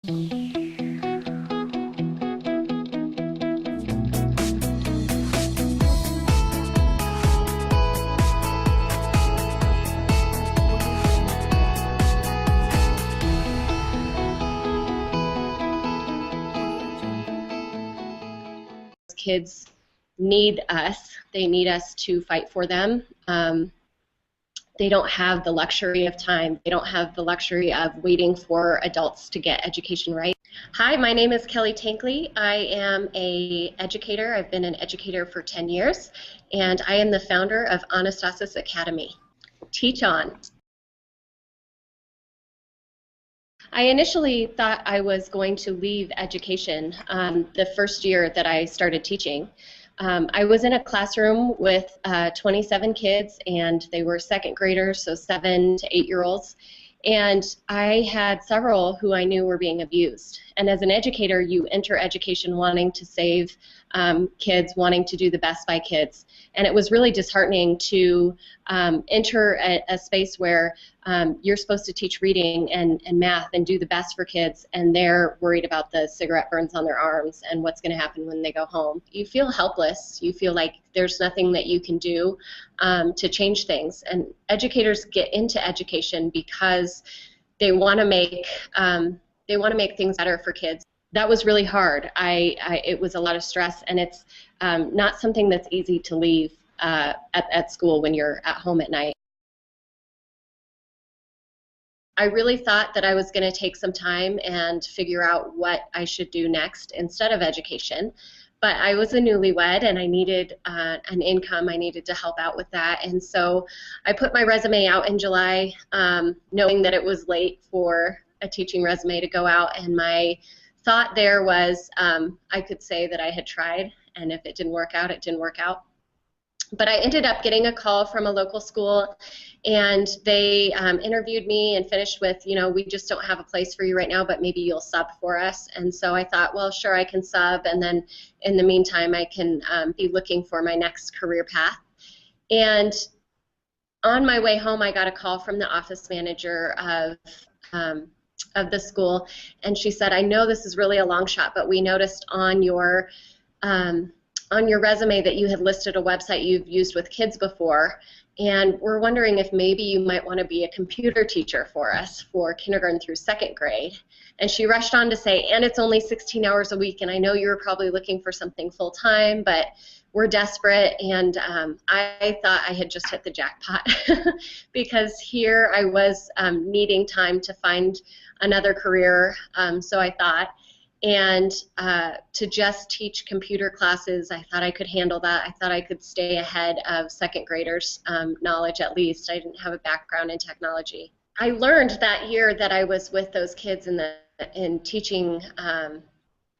Kids need us. They need us to fight for them. They don't have the luxury of time. They don't have the luxury of waiting for adults to get education right. Hi, my name is Kelly Tenkely. I am an educator. I've been an educator for 10 years, and I am the founder of Anastasis Academy. TeachOn. I initially thought I was going to leave education the first year that I started teaching. I was in a classroom with 27 kids, and they were second graders, so 7 to 8-year-olds. And I had several who I knew were being abused. And as an educator, you enter education wanting to save kids, wanting to do the best by kids. And it was really disheartening to enter a space where you're supposed to teach reading and math and do the best for kids, and they're worried about the cigarette burns on their arms and what's going to happen when they go home. You feel helpless. You feel like there's nothing that you can do to change things. And educators get into education because they want to make things better for kids. That was really hard. It was a lot of stress, and it's not something that's easy to leave at school when you're at home at night. I really thought that I was going to take some time and figure out what I should do next instead of education. But I was a newlywed, and I needed an income. I needed to help out with that. And so I put my resume out in July, knowing that it was late for a teaching resume to go out. And my thought there was I could say that I had tried, and if it didn't work out, it didn't work out. But I ended up getting a call from a local school, and they interviewed me and finished with, we just don't have a place for you right now, but maybe you'll sub for us. And so I thought, well, sure, I can sub, and then in the meantime, I can be looking for my next career path. And on my way home, I got a call from the office manager of the school, and she said, I know this is really a long shot, but we noticed on your resume that you had listed a website you've used with kids before, and we're wondering if maybe you might want to be a computer teacher for us for kindergarten through second grade. And she rushed on to say, and it's only 16 hours a week, and I know you were probably looking for something full-time, but we're desperate. And I thought I had just hit the jackpot because here I was needing time to find another career, so I thought. And to just teach computer classes, I thought I could handle that. I thought I could stay ahead of second graders' knowledge at least. I didn't have a background in technology. I learned that year that I was with those kids in teaching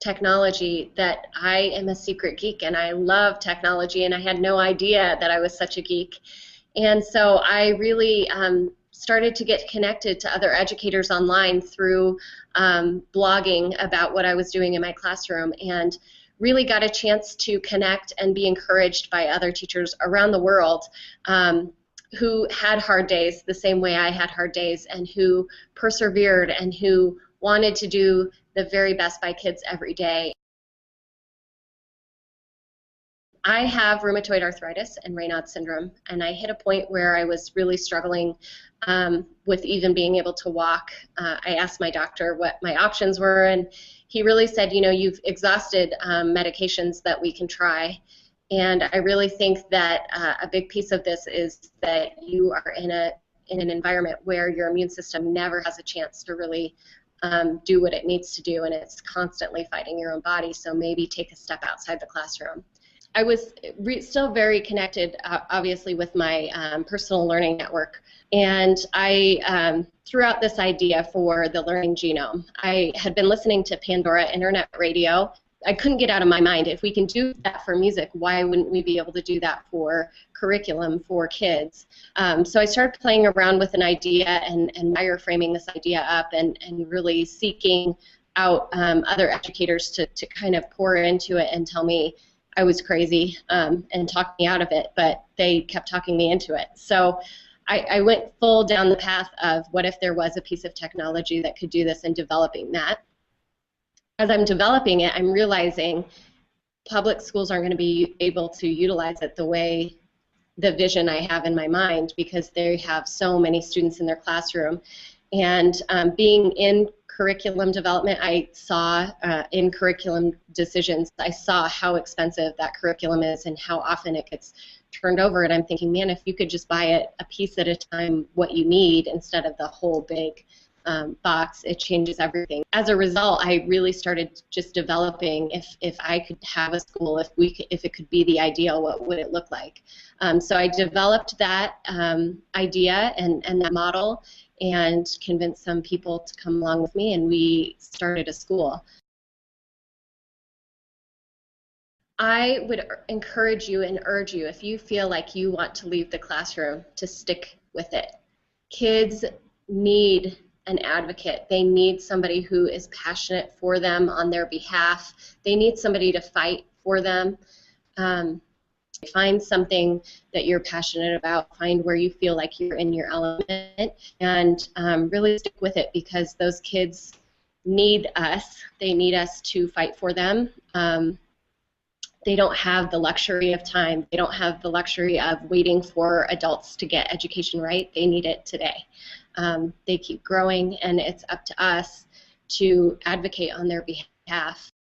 technology that I am a secret geek, and I love technology, and I had no idea that I was such a geek. And so I really started to get connected to other educators online through blogging about what I was doing in my classroom, and really got a chance to connect and be encouraged by other teachers around the world who had hard days the same way I had hard days, and who persevered and who wanted to do the very best by kids every day. I have rheumatoid arthritis and Raynaud's syndrome, and I hit a point where I was really struggling with even being able to walk. I asked my doctor what my options were, and he really said, you've exhausted medications that we can try. And I really think that a big piece of this is that you are in an environment where your immune system never has a chance to really do what it needs to do, and it's constantly fighting your own body, so maybe take a step outside the classroom. I was still very connected, obviously, with my personal learning network, and I threw out this idea for the learning genome. I had been listening to Pandora Internet Radio. I couldn't get out of my mind, if we can do that for music, why wouldn't we be able to do that for curriculum for kids? So I started playing around with an idea and wireframing this idea up, and really seeking out other educators to kind of pour into it and tell me I was crazy and talk me out of it, but they kept talking me into it. So I went full down the path of what if there was a piece of technology that could do this, and developing that. as I'm developing it, I'm realizing public schools aren't going to be able to utilize it the way the vision I have in my mind, because they have so many students in their classroom. And being in curriculum development, I saw in curriculum decisions, I saw how expensive that curriculum is and how often it gets turned over. And I'm thinking, man, if you could just buy it a piece at a time, what you need, instead of the whole big box, it changes everything. As a result, I really started just developing, if I could have a school, if it could be the ideal, what would it look like? So I developed that idea and that model, and convinced some people to come along with me, and we started a school. I would encourage you and urge you, if you feel like you want to leave the classroom, to stick with it. Kids need an advocate. They need somebody who is passionate for them on their behalf. They need somebody to fight for them. Find something that you're passionate about. Find where you feel like you're in your element, and really stick with it, because those kids need us. They need us to fight for them. They don't have the luxury of time. They don't have the luxury of waiting for adults to get education right. They need it today. They keep growing, and it's up to us to advocate on their behalf.